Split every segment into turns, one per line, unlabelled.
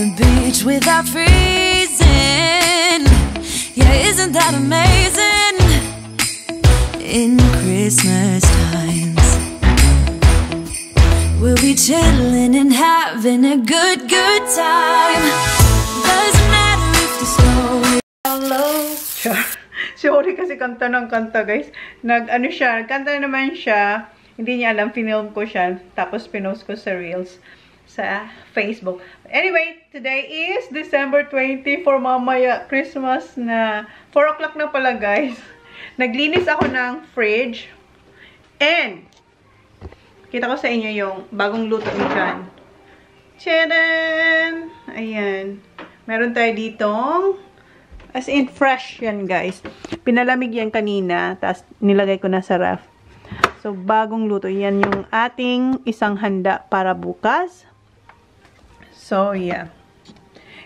the beach without freezing. Yeah, isn't that amazing? In Christmas times, we'll be chilling and having a good time. Doesn't matter if the story. Hello.
Sorry kasi kanta ng kanta, guys. Nag-ano siya, kanta naman siya. Hindi niya alam, pinilm ko siya. Tapos pinost ko sa Reels sa Facebook. Anyway, today is December 20 for mamaya Christmas na. 4 o'clock na pala, guys. Naglinis ako ng fridge. And, kita ko sa inyo yung bagong luto ni John. Tchadan! Ayan. Meron tayo ditong as in fresh yan, guys. Pinalamig yan kanina, tapos nilagay ko na sa ref. So, bagong luto. Yan yung ating isang handa para bukas. So, yeah.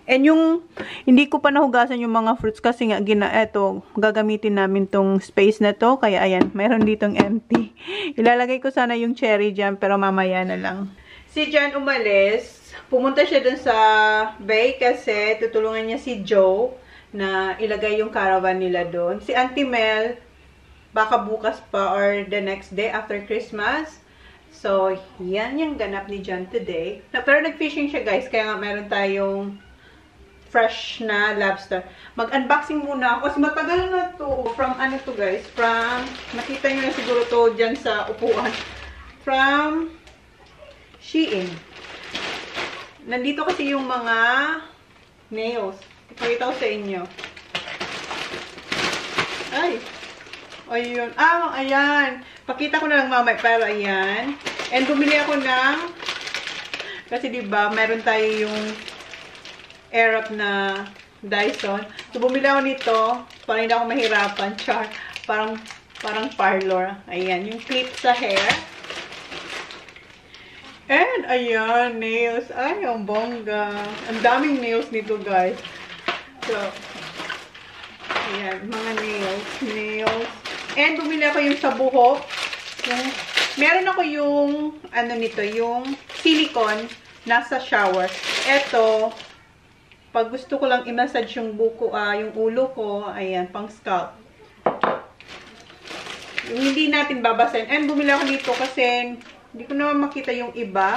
And yung, hindi ko pa nahugasan yung mga fruits kasi nga, eto, gagamitin namin tong space na to. Kaya, ayan, mayroon ditong empty. Ilalagay ko sana yung cherry dyan, pero mamaya na lang. Si John umalis. Pumunta siya dun sa bay kasi tutulungan niya si Joe na ilagay yung caravan nila doon. Si Auntie Mel, baka bukas pa or the next day after Christmas. So, yan yung ganap ni John today. Pero nag-fishing siya, guys, kaya nga meron tayong fresh na lobster. Mag-unboxing muna ako kasi matagal na to. From ano to, guys? From, nakita nyo na siguro to dyan sa upuan. From Shein. Nandito kasi yung mga nails. Pakita ko sa inyo. Ay. Ayun. Ah, ayan. Pakita ko na lang mamaya. Pero ayan. And bumili ako ng kasi diba, meron tayo yung Aerox na Dyson. So, bumili ako nito para hindi ako mahirapan. Char. Parang parlor. Ayan. Yung clip sa hair. And, ayan. Nails. Ay, ang bongga. Ang daming nails nito, guys. So, ayan, mga nails. And, bumili ako yung sa buhok. Meron ako yung, ano nito, yung silicone nasa shower. Eto, pag gusto ko lang i-massage yung buko, yung ulo ko, ayan, pang scalp. Yung hindi natin babasahin. And, bumili ako dito kasi, hindi ko naman makita yung iba.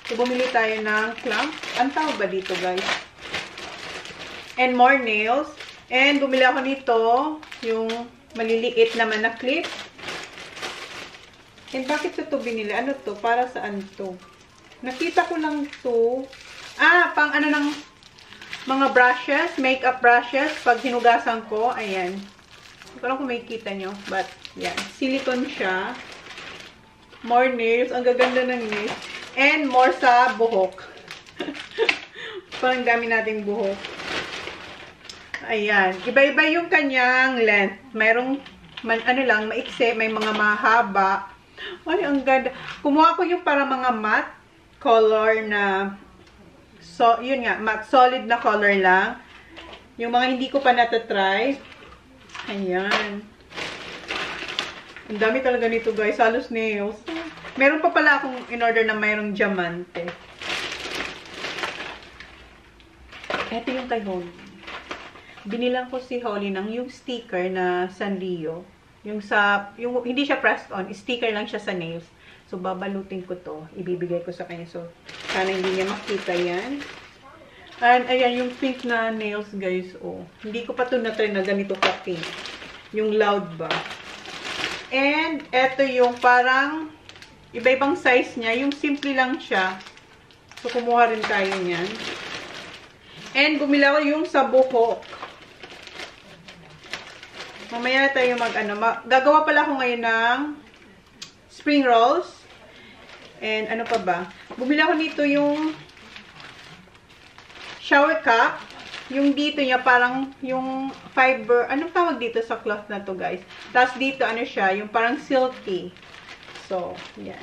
So, bumili tayo ng clamp. Ang tawag ba dito, guys? And more nails. And bumili ako nito, yung maliliit naman na clip. And bakit ito binili? Ano to? Para saan to? Nakita ko lang to. Ah, pang ano ng mga brushes, makeup brushes. Pag hinugasan ko, ayan. Hindi ko lang kung makikita nyo. But, yan. Silicone siya. More nails. Ang gaganda ng nails. And more sa buhok. Parang dami nating buhok. Ayan. Iba-iba yung kanyang length. Mayroong, ano lang, maikse. May mga mahaba. Ay, ang ganda. Kumuha ko yung para mga matte color na, so, yun nga, matte solid na color lang. Yung mga hindi ko pa natatry. Ayan. Ang dami talaga nito, guys. Halos nails. Meron pa pala akong in-order na mayroong diamante. Ito yung kay Holly. Binilang ko si Holly ng yung sticker na Sanrio. Yung hindi siya pressed on. Sticker lang siya sa nails. So, babalutin ko to. Ibibigay ko sa kanya. So, sana hindi niya makita yan. And, ayan, yung pink na nails, guys. Oh. Hindi ko pa ito na-try na ganito ka pink. Yung loud ba? And, eto yung parang iba-ibang size niya. Yung simple lang siya. So, kumuha rin tayo niyan. And, bumila ko yung sa buhok. Mamaya tayo gagawa pala ako ngayon ng spring rolls. And, ano pa ba? Bumili ako nito yung shower cap. Yung dito niya, parang yung fiber. Anong tawag dito sa cloth na to, guys? Tapos dito, ano siya? Yung parang silky. So, yan.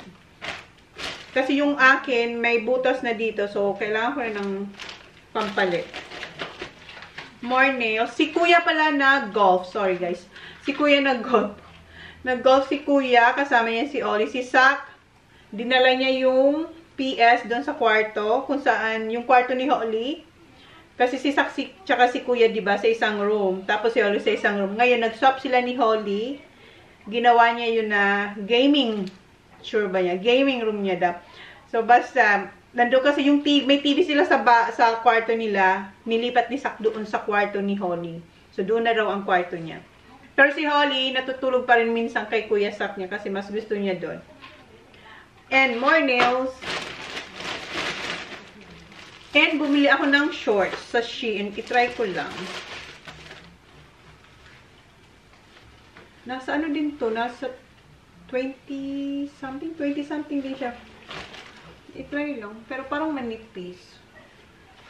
Kasi yung akin, may butas na dito. So, kailangan ko rin ng pampalit. More nails. Si Kuya pala nag-golf. Sorry, guys. Si Kuya nag-golf. Nag-golf si Kuya. Kasama niya si Ollie. Si Sak, dinala niya yung PS doon sa kwarto. Kung saan, yung kwarto ni Ollie. Kasi si Saksi tsaka si Kuya, diba, sa isang room. Tapos si Holly sa isang room. Ngayon, nag-swap sila ni Holly. Ginawa niya yun na gaming. Sure ba niya? Gaming room niya daw. So, basta, nandun kasi yung TV, may TV sila sa kwarto nila. Nilipat ni Sak doon sa kwarto ni Holly. So, doon na raw ang kwarto niya. Pero si Holly, natutulog pa rin minsan kay Kuya Sak niya kasi mas gusto niya doon. And more nails. And bumili ako ng shorts sa Shein. I-try ko lang. Nasa ano din to? Nasa 20 something din siya. I-try lang. Pero parang manipis.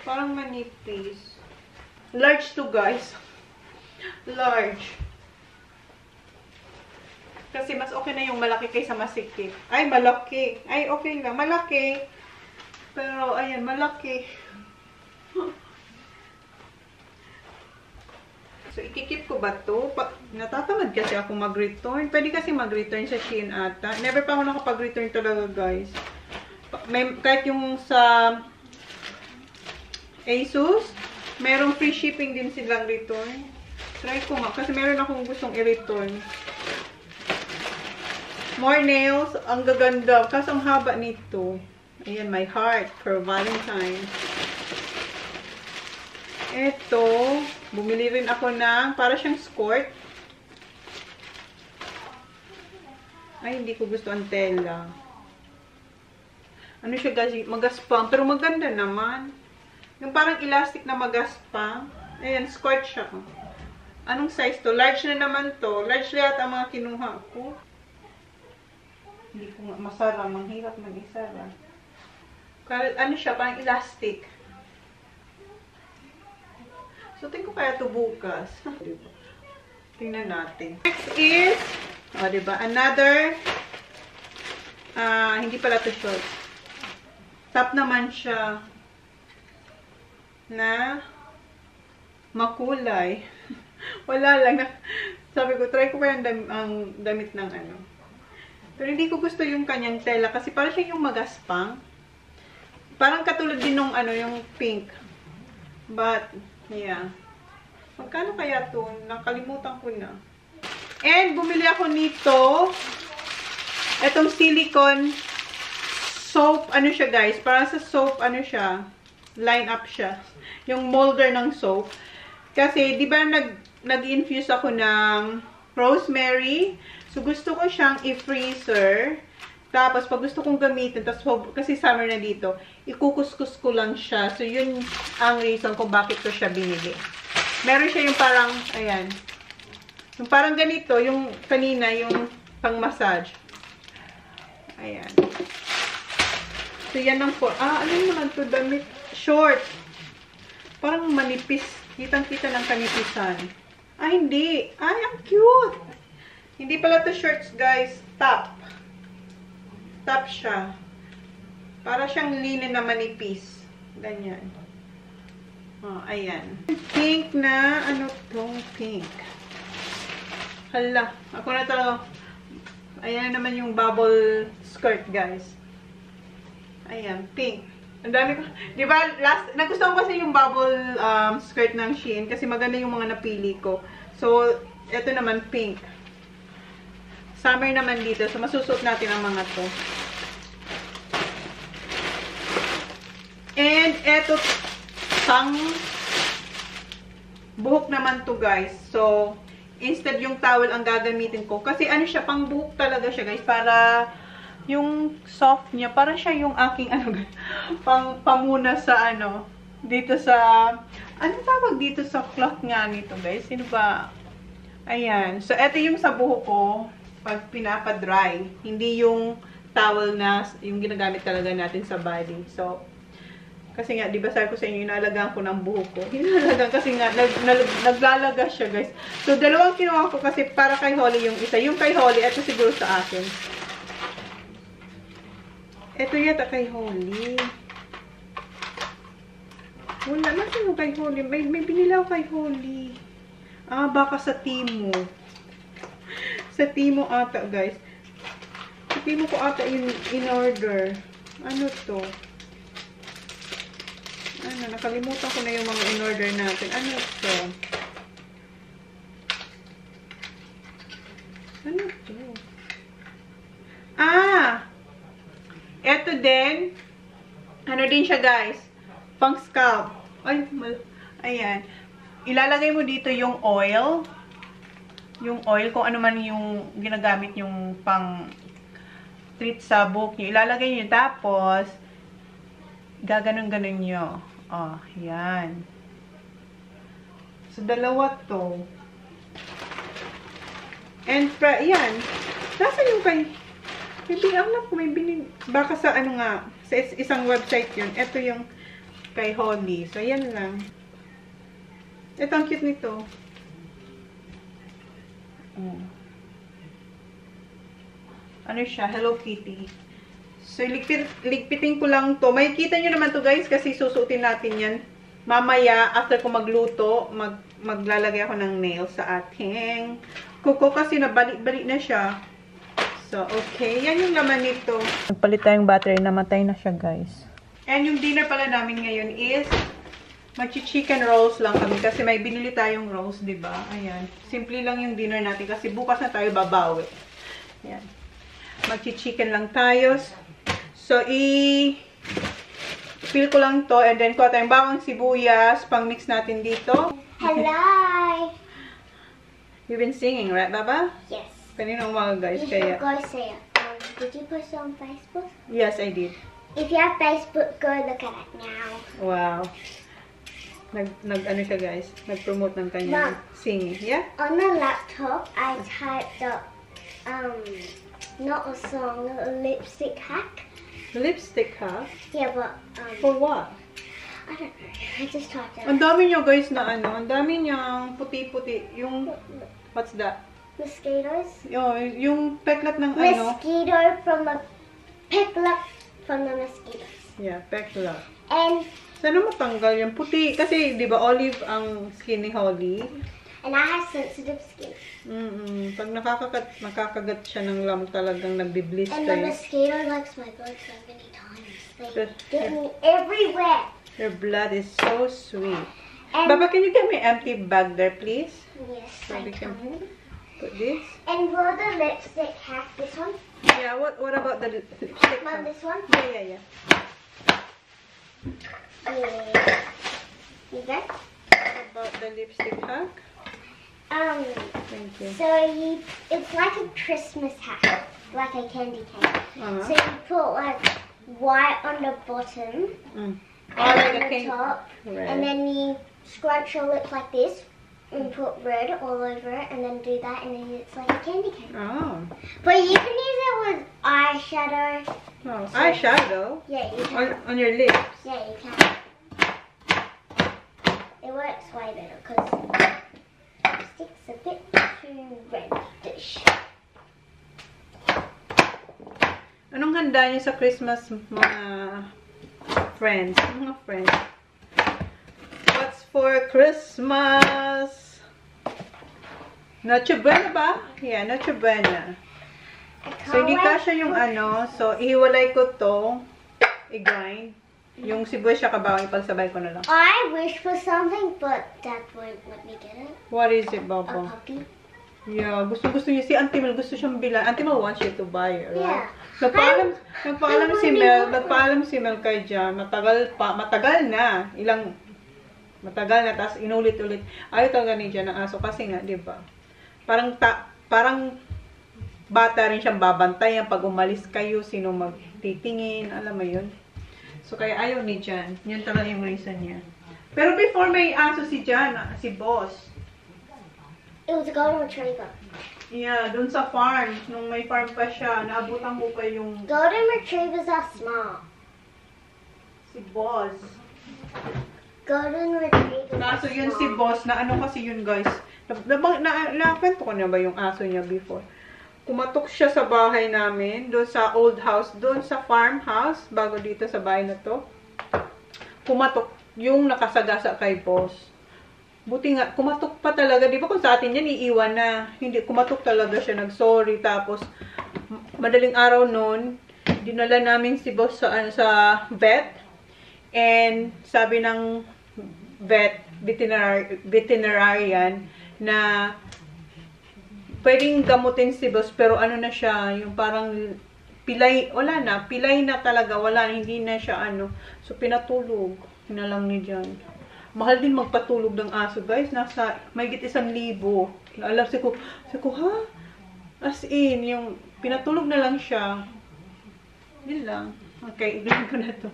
Parang manipis. Large to, guys. Large. Kasi mas okay na yung malaki kaysa masikip. Ay, malaki. Ay, okay lang. Malaki. Pero, ayan, malaki. So, ikikip ko ba to? Natatamad kasi ako mag-return. Pwede kasi mag-return sa Shein ata. Never pa ako nakapag-return talaga, guys. Kahit yung sa ASUS, merong free shipping din silang return. Try ko nga. Kasi meron akong gustong i-return. More nails. Ang gaganda. Kaso ang haba nito. Ayan, my heart for Valentine's. Ito. Bumili rin ako ng para siyang skirt. Ay, hindi ko gusto ang tela. Ano siya, guys? Magaspang. Pero maganda naman. Yung parang elastic na magaspang. Ayan, skirt siya. Anong size to? Large na naman to. Large lahat ang mga kinuha ko. Hindi ko masara. Manghirap mag-isara. Ano siya? Parang elastic. So, tingin ko kaya ito bukas. Tingnan natin. Next is, diba? Another, hindi pala ito short. Top naman siya na makulay. Wala lang. Sabi ko, try ko kaya ang damit ng ano. Pero hindi ko gusto yung kanyang tela kasi parang siya yung magaspang. Parang katulad din nung ano, yung pink. But, yeah. Magkano kaya ito? Nakalimutan ko na. And, bumili ako nito. Itong silicone soap. Ano siya, guys? Para sa soap, ano siya? Line up siya. Yung molder ng soap. Kasi, di ba nag-infuse ako ng rosemary? So, gusto ko siyang i-freezer. Tapos, pag gusto kong gamitin, tapos, kasi summer na dito, ikukuskus ko lang siya. So, yun ang reason kung bakit ko siya binili. Meron siya yung parang, ayan. Yung parang ganito, yung kanina, yung pang-massage. Ayan. So, yan ang ano naman to, damit? Short. Parang manipis. Kitang-kita ng kanipisan. Ah, hindi. Ay, ang cute. Hindi pala to shorts, guys. Top. Top siya. Para siyang linen na manipis. Ganyan. Oh, ayan. Pink na, ano tong pink? Hala. Ako na talaga. Ayan naman yung bubble skirt, guys. Ayan, pink. Ang dami ko. Di ba, nagustuhan ko kasi yung bubble skirt ng Shein kasi maganda yung mga napili ko. So, ito naman, pink. Summer naman dito. So, masusuot natin ang mga to. And, eto, pang buhok naman to, guys. So, instead yung towel ang gagamitin ko. Kasi, ano siya, pang buhok talaga siya, guys. Para, yung soft niya, para siya yung aking, ano, pamuna sa, ano, dito sa, ano tawag dito sa cloth nga nito, guys? Sino ba? Ayan. So, eto yung sa buhok ko. Pag pinapa-dry, hindi yung towel na yung ginagamit talaga natin sa body. So, kasi nga, di ba sabi ko sa inyo, inalagaan ko ng buhok ko. Inalagaan kasi nga, naglalaga siya, guys. So, dalawang kinuha ko kasi para kay Holly yung isa. Yung kay Holly, ito siguro sa akin. Ito yata kay Holly. Wala, natin yung kay Holly. May binila ko kay Holly. Ah, baka sa Timo. Sa Timo ata, guys. Sa Timo ko ata in order. Ano to? Ano Nakalimutan ko na yung mga in-order natin. Ano ito? Ano ito? Ito din. Ano din siya, guys? Pang scalp. Ay, ayan. Ilalagay mo dito yung oil. Yung oil, kung ano man yung ginagamit yung pang treat sa buhok nyo. Ilalagay nyo. Tapos, gaganon-ganon nyo. Oh, yan. So, dalawa to. And, yan. Nasaan yung kay... Hindi, alam ko, may binili. Baka sa ano nga, sa isang website yun. Ito yung kay Holly. So, yan lang. Ito, ang cute nito. Ano siya? Hello Kitty. So, ligpitin ko lang to. May kita nyo naman to, guys, kasi susuotin natin yan. Mamaya, after ko magluto, maglalagay ako ng nail sa ating kuko kasi nabalik-balik na siya. So, okay. Yan yung laman nito. Nagpalit tayong battery. Namatay na siya, guys. And yung dinner pala namin ngayon is mag-chicken rolls lang kami kasi may binili tayong rolls, diba? Ayan. Simple lang yung dinner natin kasi bukas na tayo babawi. Ayan. Mag-chicken lang tayo. So, i-peel ko lang to and then kuha tayong bawang sibuyas pang mix natin dito.
Hello!
You've been singing, right, Baba?
Yes.
Kanina umaga, guys.
You
Kaya...
should go say it. Did you post it on Facebook?
Yes, I did.
If you have Facebook, go look at it now.
Wow. Ano siya, guys? Nag-promote ng kanyang singing. Yeah?
On the laptop, I typed up, not a song, a lipstick hack.
Lipstick, ha?
Yeah, but,
For what?
I don't know. I just typed it.
Ang dami niyo, guys, na ano. Ang dami niyang puti-puti. Yung... What's that?
Mosquitoes?
Yung peklat ng ano.
Mosquito from the peklat from the mosquitoes.
Yeah, peklat.
And
Sana matanggal yung puti. Kasi, di ba, olive ang skin ni Holly.
I have sensitive skin.
Pag nakakagat siya ng lamok talagang
And the
nagbiblister.
mosquito likes my blood so many times. They
But-
get me everywhere.
Your blood is so sweet.
And
Baba, can you get me an empty bag there, please?
yes,
So
I
we can
can.
put this.
And for the lipstick hack, this one,
Yeah, what about the lipstick?
Mom, this one.
Yeah.
Yeah. You got?
About the lipstick hack? Thank you.
So it's like a Christmas hack, like a candy cane.
Uh-huh.
So you put like white on the bottom
Mm.
and
like
on
a
the
cane.
top,
Red.
and then you scrunch your lips like this and put red all over it, and then do that, and then it's like a candy cane.
Oh.
But you can use it with eyeshadow.
Oh. Eyeshadow?
Yeah, you can.
On your lips?
Yeah, you can. It works way better because sticks a bit too reddish.
Anong handa niyo sa Christmas, mga friends? Mga friends. What's for Christmas? Noche Buena ba? Yeah, Noche Buena. So, hindi kasha yung ano. So, ihiwalay ko to. I-grind. Yung sibuyas siya kabawang, ipagsabay ko na lang.
I wish for something, but Dad won't let me get it.
What is it,
A
Baba?
puppy.
Yeah, gusto niya. Si Auntie Mel, gusto siyang bilan. Auntie Mel wants you to buy it, right?
Yeah.
Nagpaalam si Mel kay Jan. Matagal na. Matagal na, tapos inulit-ulit. Ayaw talaga ni Jan ng aso kasi nga, di ba? Parang bata rin siyang babantayan pag umalis kayo, sino magtitingin, alam mo yun. So, kaya ayaw ni Jan. Yun talaga yung reason niya. Pero before may aso si Jan, si Boss.
It was a golden retriever.
Yeah, dun sa farm. Nung may farm pa siya, naabutan ko pa yung
Golden retrievers are smart.
si Boss.
Golden retrievers are
Kaso yun
smart.
si Boss, na ano kasi yun guys. Nakwento ko na ba yung aso niya before? Kumatok siya sa bahay namin, doon sa old house, doon sa farmhouse, bago dito sa bahay na to. Kumatok yung nakasagasa kay Boss. Buti nga, kumatok pa talaga. Di ba kung sa atin yan, iiwan na. Hindi, kumatok talaga siya, nag-sorry. Tapos, madaling araw noon, dinala namin si Boss sa vet. And sabi ng veterinarian na pwedeng gamutin si boss, pero ano na siya, yung parang pilay, wala na, pilay na talaga, wala, hindi na siya ano. So, pinatulog. Hinalang ni John. Mahal din magpatulog ng aso, guys. Nasa, mahigit 1,000. Alam, ko, ha? As in, yung pinatulog na lang siya. Yun lang. Okay, ilan ko na to.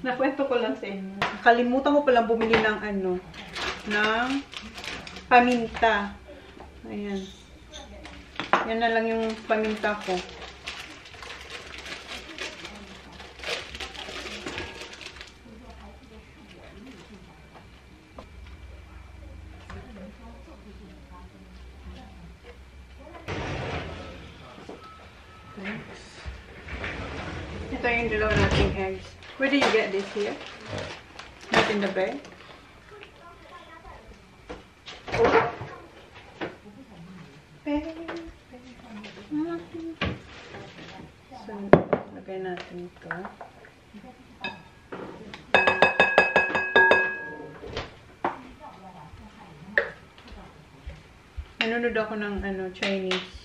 Nakwento ko lang sa inyo. Kalimutan ko palang bumili ng ano, ng paminta. Ayan. Yan na lang yung paminta ko. Ito yung dalawa nating eggs. Where do you get this here? Not in the bag? Oh. So, lagay natin ito. Nanonood ako ng ano, Chinese.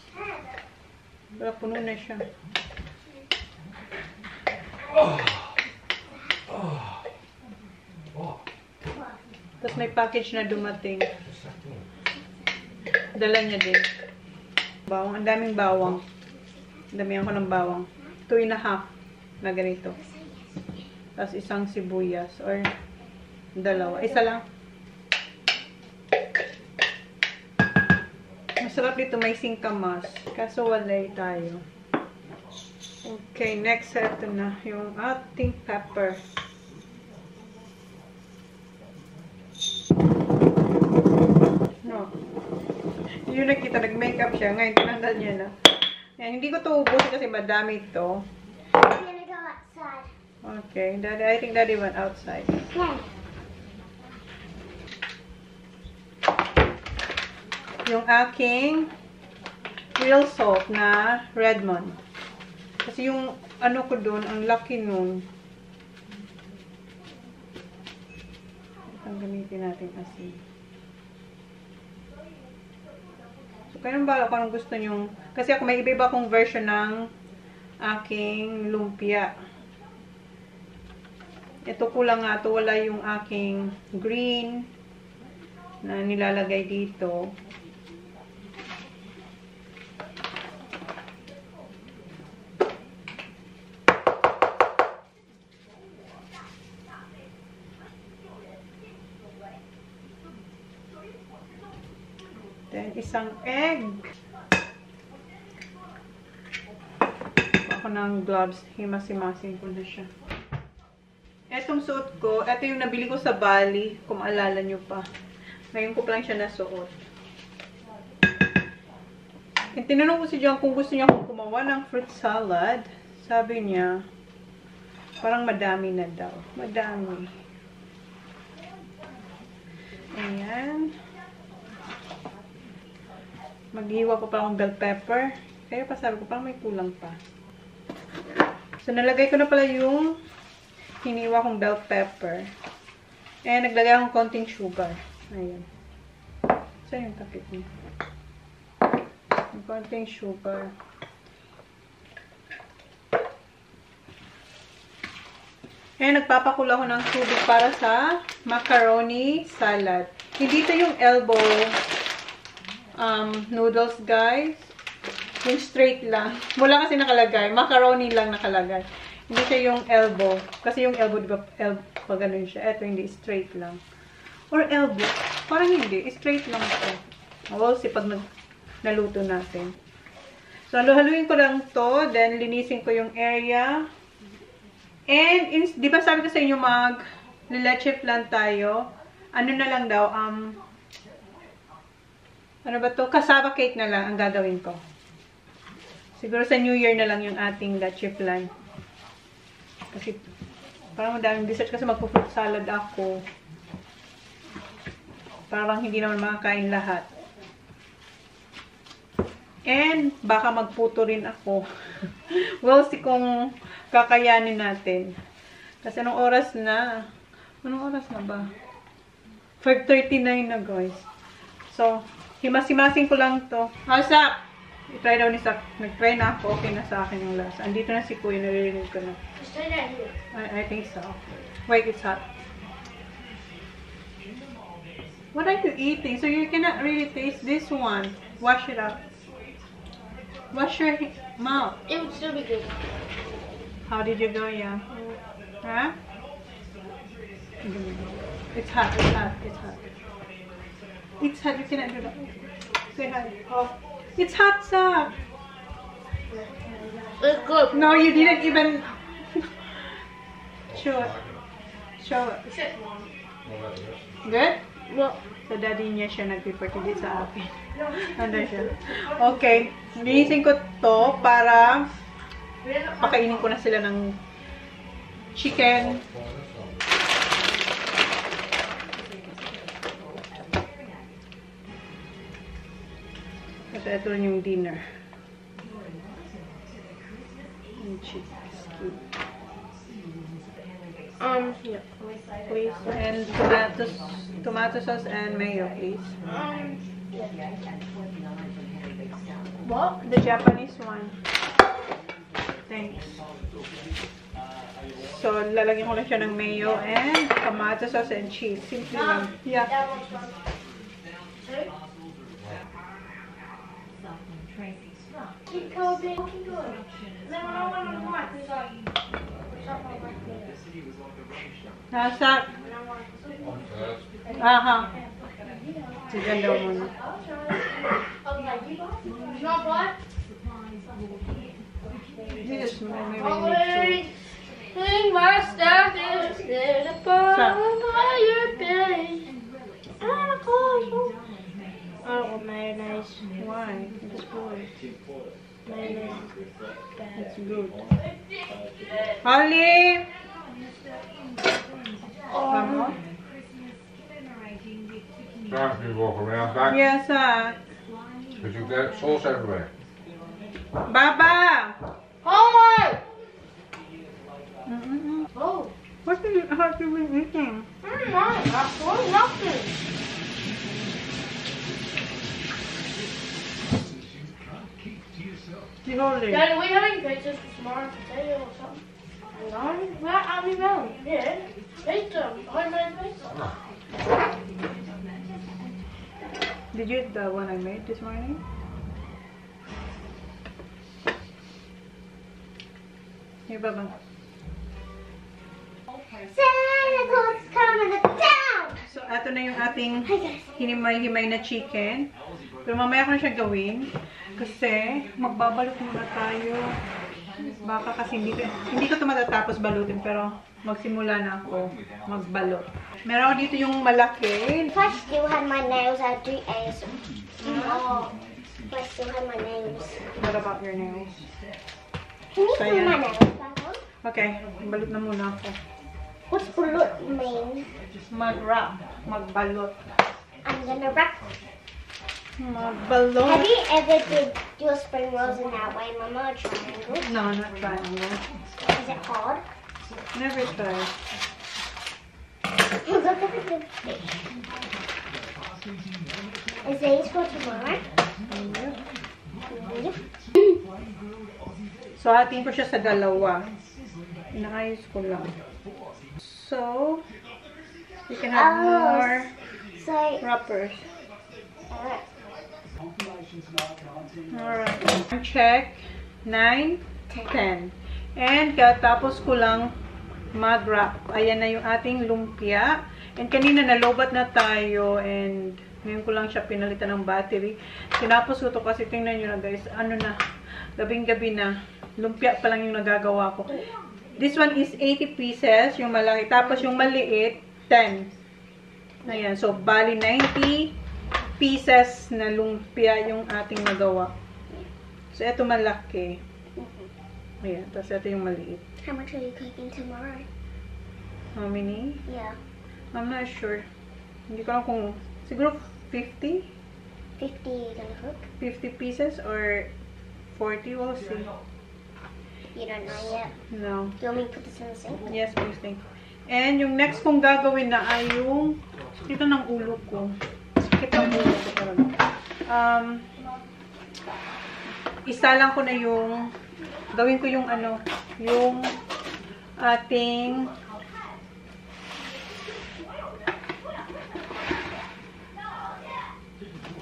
Wala, puno na siya. Tapos may package na dumating. Dala niya din. Bawang. Ang daming bawang. Damihan ko ng bawang. 2.5 na ganito. Tapos isang sibuyas. Or dalawa. Isa lang. Masarap dito. May singkamas. Kaso walay tayo. Okay, next ito na. Yung ating pepper. No. Yung nakita, nag-makeup siya. Ngayon, tinanggal niya na. Yan, hindi ko ito ubusin kasi madami ito.
I'm gonna go outside.
Okay, Daddy, I think Daddy went outside.
Okay.
Yung aking real salt na Redmond. Kasi yung ano ko doon, ang laki nun. Ang gamitin natin asin. So, kayong bala kung anong gusto nyo. Kasi ako may iba-iba akong version ng aking lumpia. Ito kulang nga. Ito wala yung aking green na nilalagay dito. Then, isang egg. Ako ng gloves. Himas-himasin ko na siya. Etong suot ko, ito yung nabili ko sa Bali. Kung maalala nyo pa. Ngayon ko pa lang siya nasuot. Tinanong ko si John kung gusto niya akong gumawa ng fruit salad. Sabi niya, parang madami na daw. Madami. Ayan. Maghiwa pa akong bell pepper. Kaya pa sabi ko, parang may kulang pa. So, nalagay ko na pala yung hiniwa kong bell pepper. And naglagay akong konting sugar. Ayan. Saan yung takip niya? Yung konting sugar. And nagpapakulo ako ng tubig para sa macaroni salad. Hindi ito yung elbow noodles, guys. Yung straight lang. Wala kasi nakalagay. Macaroni lang nakalagay. Hindi siya yung elbow. Kasi yung elbow, diba, pag ganun siya. Ito, hindi. Straight lang. Or elbow. Parang hindi. Straight lang ito. We'll see pag naluto natin. So, haluhaluin ko lang to. Then, linisin ko yung area. And, di ba sabi ko sa inyo leche flan tayo? Ano na lang daw, ano ba to? Cassava cake na lang ang gagawin ko. Siguro sa New Year na lang yung ating leche flan. Kasi, parang madaming dessert kasi magpo-fruit salad ako. Parang hindi naman makakain lahat. And, baka magputo rin ako. We'll see kung kakayanin natin. Kasi anong oras na? Anong oras na ba? 5:39 na, guys. So, himas-himasing ko lang to. How's up? I-try daw ni Sak. Nag-try na ako. Okay na sa akin yung lasa. Andito na si Kuya. Naririnig ko na. I think so. Wait, it's hot. What are you eating? So you cannot really taste this one. Wash it up. Wash your mouth.
It would still be good.
How did you go, yeah? Huh? It's hot, it's hot, it's hot. It's hot, you cannot do that. Say hi. Oh. It's hot, Sak.
It's good.
No, you didn't even... Show it. Show it. Good?
Well,
So, daddy niya siya nag-prepare sa akin. Ano siya? Okay. Linisin ko to para pakainin ko na sila ng chicken. Kasi ito rin yung dinner. Yung chicken. Yeah. Please. And tomato sauce and mayo, please.
what?
The Japanese one. Thanks. So, lalagyan ko lang siya ng mayo and tomato sauce and cheese. Simple lang. Yeah.
That one's fun. Keep Kobe. Keep going. Then when I went on the mic, he's like, something like this.
Nasa?
And I'm like,
Aha. Sige daw muna.
I was like, you not what?
This is maybe we need to.
Always in my stuff is there to fire place. And of course, oh, mayonnaise.
Why? It's good.
Mayonnaise.
It's good. Holly! Come
Nice to walk around back
Yes,
because you get sauce everywhere.
Baba!
Homework! Oh,
What have you been eating?
nothing.
The Holly.
Daddy, we having pizza for tomorrow potato or something? No, we're at Abbey Valley. Yeah, pizza. Homemade pizza.
Did you eat the one I made this morning? Here, Baba.
Santa Claus is coming to town!
So, ito na yung ating hinimay-himay na chicken. Pero mamaya ko na siya gawin. Kasi, magbabalot muna tayo. Baka kasi hindi ko ito matatapos balutin. Pero, magsimula na ako magbalot. Meron ako dito yung malaki.
If I still had my nails, I'd do ASMR. Oh, if I still had my nails.
What about your nails?
Can you
So,
put
yeah.
my nails back on?
Okay, balot na muna ako.
What's bullet mean?
Mag-wrap. Magbalot.
I'm gonna wrap.
Magbalot.
Have you ever did your spring rolls in that way, Mama? A triangle?
No, not triangle.
Is it hard?
Never tried.
Look at the fish. Is these for tomorrow? Yep.
So, hatiin ko siya sa dalawa. Inaayos ko lang. So, you can have more
So,
wrappers.
alright.
Alright. Check. 9, 10. And katapos ko lang mag-wrap. Ayan na yung ating lumpia. And kanina nalobat na tayo. And ngayon ko lang siya pinalitan ng battery. Tinapos ko to kasi tingnan nyo na guys. Ano na. Gabing-gabi na. Lumpia pa lang yung nagagawa ko. This one is 80 pieces. Yung malaki. Tapos yung maliit, 10. Ayan. So, bali 90 pieces na lumpia yung ating nagawa. So, ito malaki. Ayan. Tapos ito yung maliit.
How much are you cooking tomorrow?
How many?
Yeah.
I'm not sure. Hindi ko alam kung, siguro 50?
50 you're gonna cook?
50 pieces or 40? We'll see.
You don't know yet.
No.
Do you want me to put this in the sink?
Yes, please. Thank you. And yung next kong gagawin na ay yung ito ng ulo ko. Sakit ang ulo ko talaga. Isa lang ko na yung gawin ko yung ano, yung ating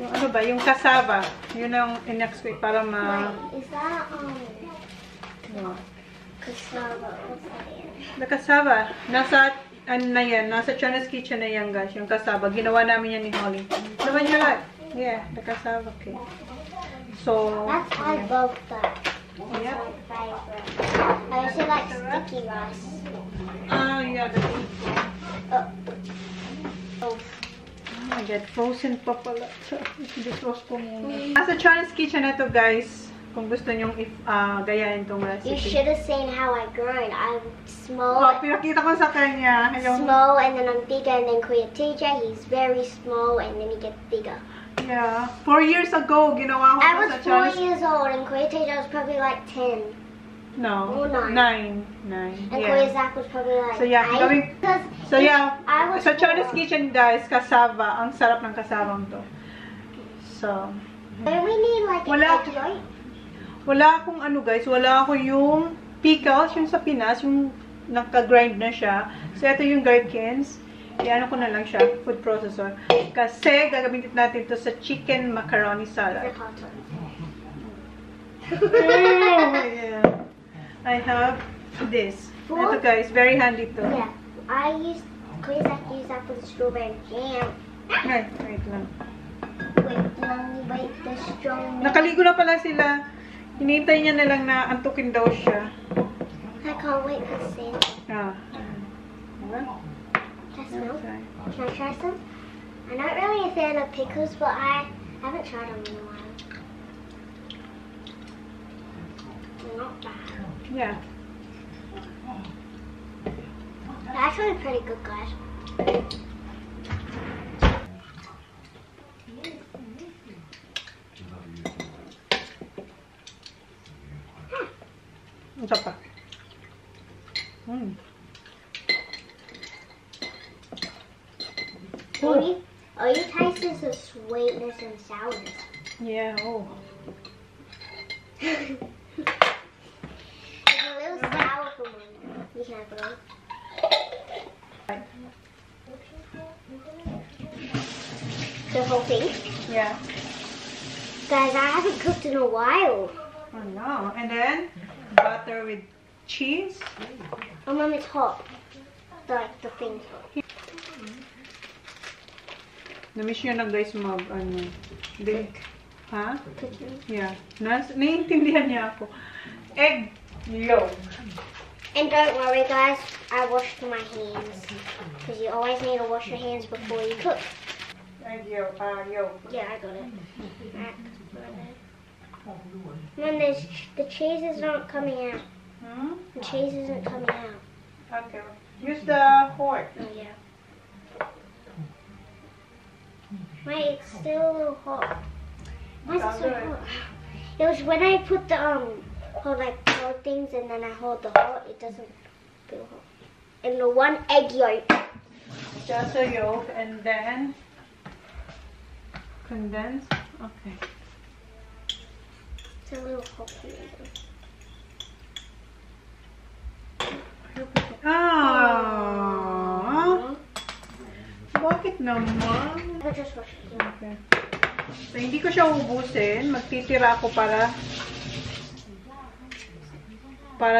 yung ano ba, yung cassava. Yun ang in-next week para ma...
Wait, is that,
Yeah.
cassava? What's that in?
The cassava. Nasa, ano na yan, nasa China's Kitchen na yan, guys. Yung cassava. Ginawa namin yan ni Holly. Naman niya lahat. Yeah, the cassava cake. So,
That's, I love that.
yeah.
That's my favorite. I also like sticky rice.
Yeah, the
Oh.
Oh my God, frozen pa pala. Defrost ko muna. Nasa China's Kitchen na to, guys. Kung gusto nyong gayahin tong recipe.
You should have seen how I grown. I'm small.
Oh, pinakita ko sa kanya. Yung,
Small, and then I'm bigger, and then Kuya TJ, he's very small, and then he gets bigger.
yeah. 4 years ago, ginawa ko
I
to
was
sa
4
China's...
years old, and Kuya TJ was probably like 10.
No.
Oh, 9.
9.
And
Yeah.
Kuya Zach was probably like
So, yeah,
8.
gawin-
Because
So yeah,
I was
sa China's
4.
Kitchen, guys, cassava. Ang sarap ng cassava to. So,
Don't we need like
Wala.
an egg yolk?
wala akong ano, guys. Wala ako yung pickles, yung sa Pinas, yung naka-grind na siya. So, ito yung gherkins. Iano ko na lang siya, food processor. Kasi, gagamitin natin to sa chicken macaroni salad.
The hot dog.
Oh, yeah. I have this. Ito, guys, very handy to.
Yeah, Kuya Zach used that for the strawberry jam.
Ay, wait lang.
Wait, the strong.
Nakaligo na pala sila. Hinihintay niya na lang na antukin daw siya.
I can't wait for the sand.
Ah. Diba?
Just milk.
Okay.
Can I try some? I'm not really a fan of pickles, but I haven't tried them in a while. They're not bad.
Yeah.
They're actually pretty good, guys.
Ito pa.
All you taste is the sweetness and sourness.
Yeah, oh.
It's a little sour for me. You can have one. The whole thing.
Yeah.
Guys, I haven't cooked in a while.
Oh no. And then, butter with cheese.
Oh, Mom, it's hot. The thing's hot.
Namiss niya na, guys, bake. Ha?
Cooking.
Yeah. Naiintindihan niya ako. Egg yolk.
And don't worry, guys, I washed my hands. Because you always need to wash your hands before you cook.
Egg yolk. Yolk.
Yeah, I got it. Right. Mom, the cheese is not coming out. The cheese isn't coming out.
Okay. Use the fork.
Oh, yeah. Wait, it's still a little hot. Why is it so hot? It was when I put the hold things and then I hold the hot, it doesn't feel hot. And the one egg yolk.
Just a yolk and then condense. Okay.
It's a little hot for me.
Bakit naman?
I just washed it.
Okay. So, hindi ko siya ubusin. Magtitira ako para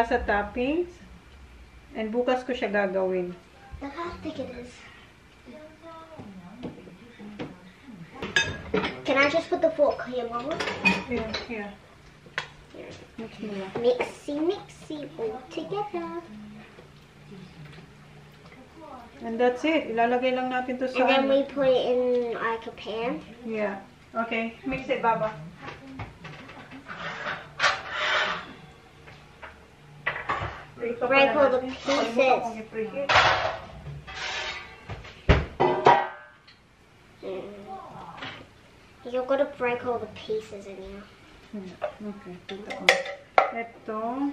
sa toppings. And bukas ko siya gagawin.
Look how thick it is. Can I just put the fork here, Mama?
Yeah, yeah. Mix mo lang.
Mixy all together.
And that's it. Ilalagay lang natin to sa
And then we put it in like a pan.
Yeah. Okay. Mix it, Baba.
Break all the pieces. You've got to break all the pieces in here.
Okay. Ito.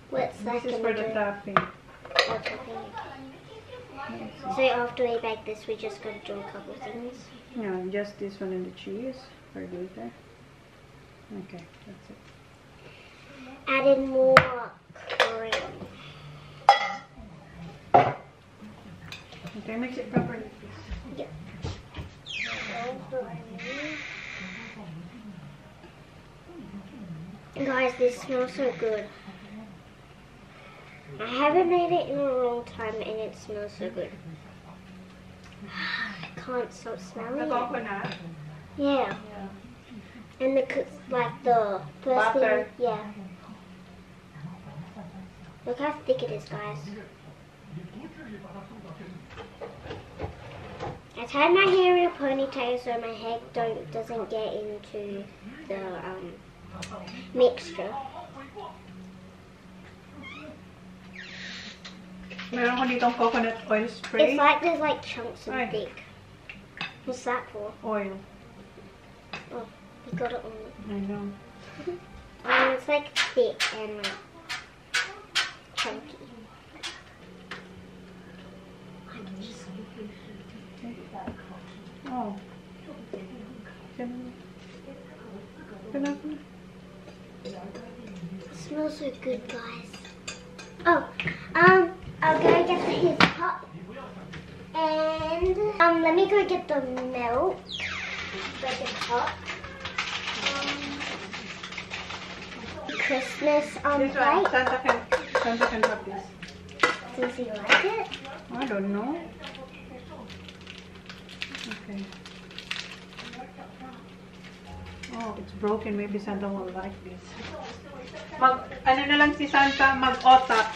What's that
This is
gonna
for the
do?
topping.
Oh, topping. So after we bake this, we just gotta do a couple things.
Yeah, just this one and the cheese for later. Okay, that's it.
Add in more cream.
Okay, mix it properly, please.
Yeah. Guys, this smells so good. I haven't made it in a long time and it smells so good. I can't stop smelling
The
it.
coconut.
Yeah. And like the first
Butter.
thing, yeah. Look how thick it is, guys. I tied my hair in a ponytail so my hair doesn't get into the mixture.
Meron ko ditong coconut oil spray.
It's like there's like chunks
Right.
and thick. What's that for?
Oil.
Oh, you got it on.
I know.
It's like thick and like chunky.
Oh.
It smells so good, guys. Oh, I'll go get his cup. And let me go get the milk. Like a cup. Christmas
This one,
plate.
Santa can have this.
Does he like it?
I don't know. Okay. Oh, it's broken. Maybe Santa will like this. Ano na lang si Santa, mag-otap.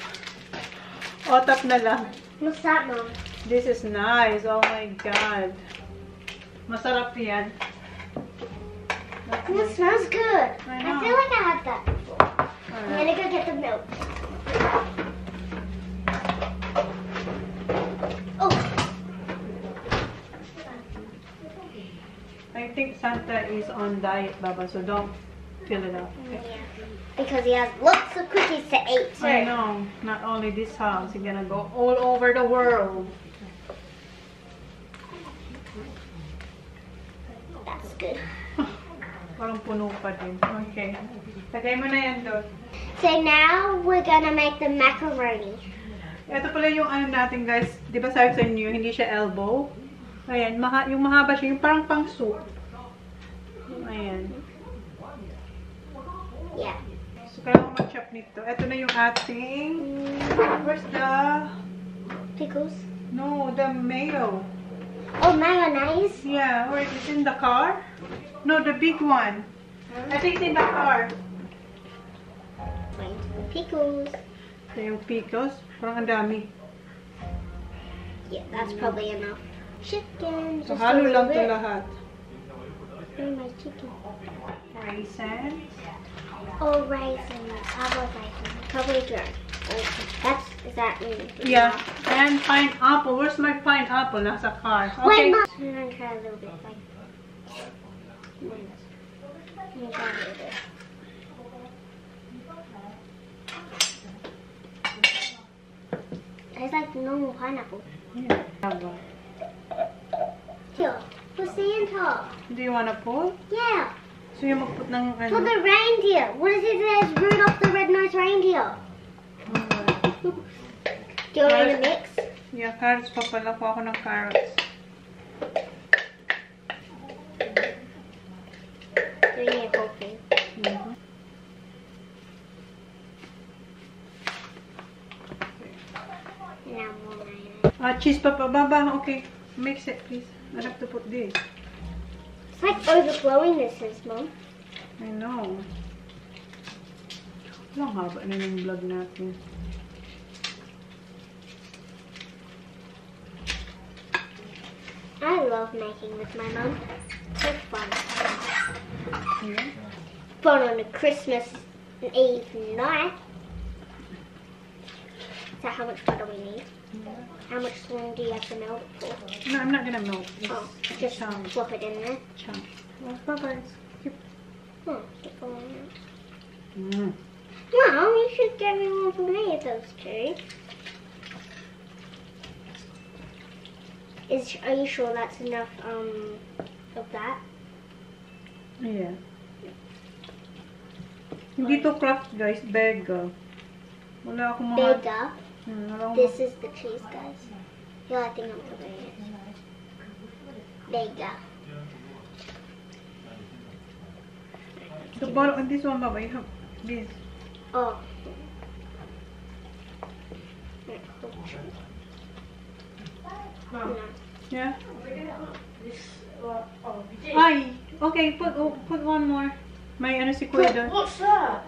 Otap na lang.
What's that, Mom?
This is nice. Oh my God. Masarap yan.
It smells good.
I
I
know.
feel like I had that before. I'm
Alright.
gonna go get the milk. Oh,
I think Santa is on diet, Baba, so don't fill it up. Okay?
yeah. Because he has lots of cookies to eat. So.
I know. Not only this house, you're gonna go all over the world.
That's good.
Parang puno pa din. Okay. Lagay mo na yan doon.
So now we're gonna make the macaroni.
Ito pala yung ano natin, guys. Di ba sabi ko sa inyo, hindi siya elbow? Ayan, yung mahaba siya, yung parang pang soup. Ayan.
Yeah.
So, kailangan ko mag-chop nito. Ito na yung ating... Where's the...
Pickles.
No, the mayo.
Oh, mayonnaise.
Yeah, where is it in the car? No, the big one. I think it's in the car.
Wait, pickles.
Ito yung pickles. Parang ang dami.
Yeah, that's probably enough. Chicken.
So,
just a
halo
little
lang to
bit.
lahat.
Where's my chicken?
Raisins.
Oh, raisins. I love raisins. Probably dry. Is that mean?
Yeah, and pineapple. Where's my pineapple? Nasa car.
Wait,
Okay.
Mom. I'm gonna try a little bit. Like, let me try a little bit. It's like normal pineapple.
Yeah.
Here, for Santa.
Do you wanna pull?
Yeah,
So yung magput ng
for
ano?
the reindeer. What is it? There's Rudolph the Red-Nosed Reindeer. Do you want me to mix?
Yeah, carrots pa pala ko ako ng carrots.
Doing it whole thing.
Mhm.
Now more mayonnaise.
Cheese pa pa. Baba, okay. Mix it, please. I have to put this.
It's like overflowing this is, Mom.
I know. Walang haba na ng vlog natin.
I love making with my mom. So fun.
Yeah.
Fun on a Christmas Eve night. So how much butter we need? How much long do you have to melt it for?
No, I'm not gonna melt. It's
Oh, just
chunks.
flop it in there.
Chunks. Well, Baba, it's keep.
Oh, keep going out.
Mm.
Mom, you should get me one for me of those two. Are you sure that's enough of that?
Yeah. Hindi to craft, guys. Bega. Wala akong mga...
Bega?
Wala akong...
This is the cheese, guys. Yeah, I think I'm putting it. Bega.
The bottom, this one, Baba, you have this.
Oh. No.
Yeah? Ay! Okay, put one more. May ano si Kuya doon.
What's that?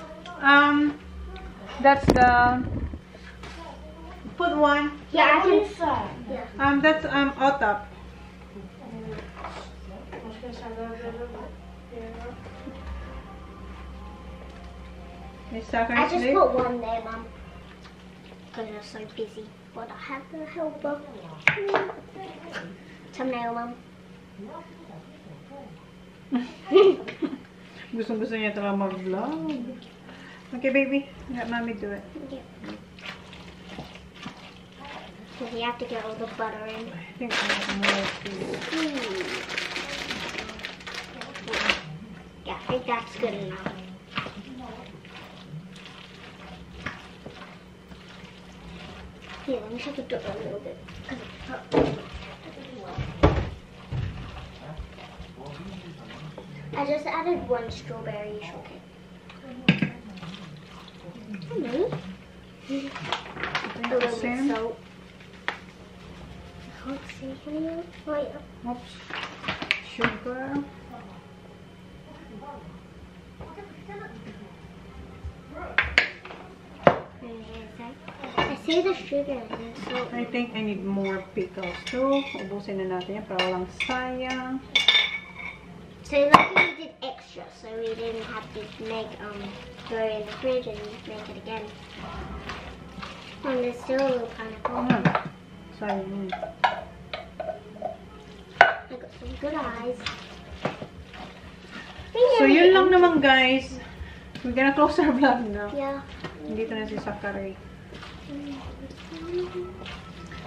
That's the... Put one.
Yeah, I
What
can.
is that?
That's Otap. Miss Tucker
I just
sleep.
put one there, Mum. Because I was so busy. But I have the helper. Thumbnail, Mum.
Gusto niya talaga mag-vlog. Okay, baby. Let mommy do it.
Yeah. So you have to get all the butter in.
I think I have more too.
Yeah, I think that's good enough. Here, let me shake it up a little bit. I just added one strawberry shortcake. A little bit
Same.
salt. I can't see any. Wait.
Oops. Sugar.
I see the sugar and the salt.
I think I need more pickles too. Ubusin na natin yan para walang sayang.
So lucky we did extra, so we didn't have to make throw it in the fridge and make it again. And there's still a little pineapple.
Sayang.
I got some good eyes.
So yun lang naman, guys. We're gonna close our vlog now.
Yeah.
Dito na si Sakari.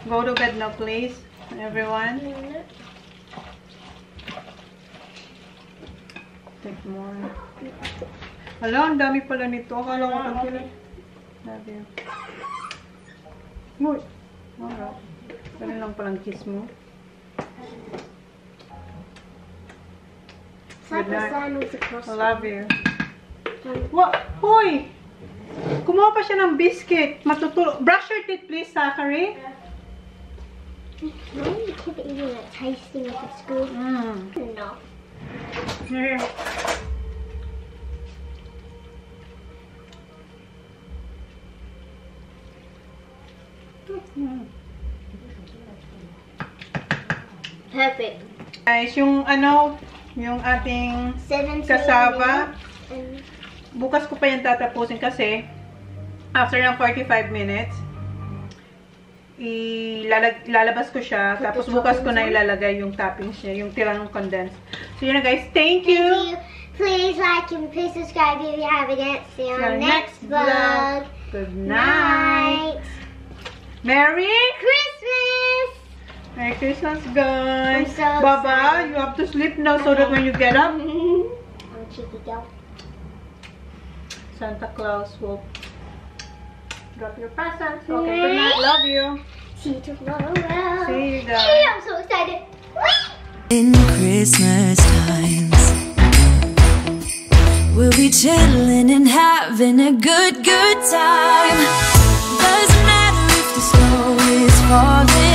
Go to bed now, please, everyone. Take more. Hala, ang dami pala nito. Akala ko pag love you. Uy. Alright. Ganun lang palang kiss mo.
Good night.
I love you. What? Hoy! Kumuha pa siya ng biscuit. Matutulog. Brush your teeth, please, Zachary.
Why do you keep eating it, tasting like it's good? No.
Here.
Perfect.
Guys, yung ano, yung ating
17
cassava,
minutes.
bukas ko pa yan tatapusin kasi after ng 45 minutes, ilalabas ko siya, tapos bukas ko na ilalagay yung toppings niya, yung tirang condensed. So yun na, guys, thank you!
Please like and please subscribe if you haven't yet. See you on the next vlog.
Good night! Merry
Christmas!
Merry Christmas, guys!
I'm so
Baba,
excited.
you have to sleep now so that when you get up,
I'm a cheeky girl.
Santa Claus will drop your presents. Okay, good night. Love you.
See you tomorrow.
See you guys.
I'm so excited.
In Christmas times, we'll be chilling and having a good time. Doesn't matter if the snow is falling.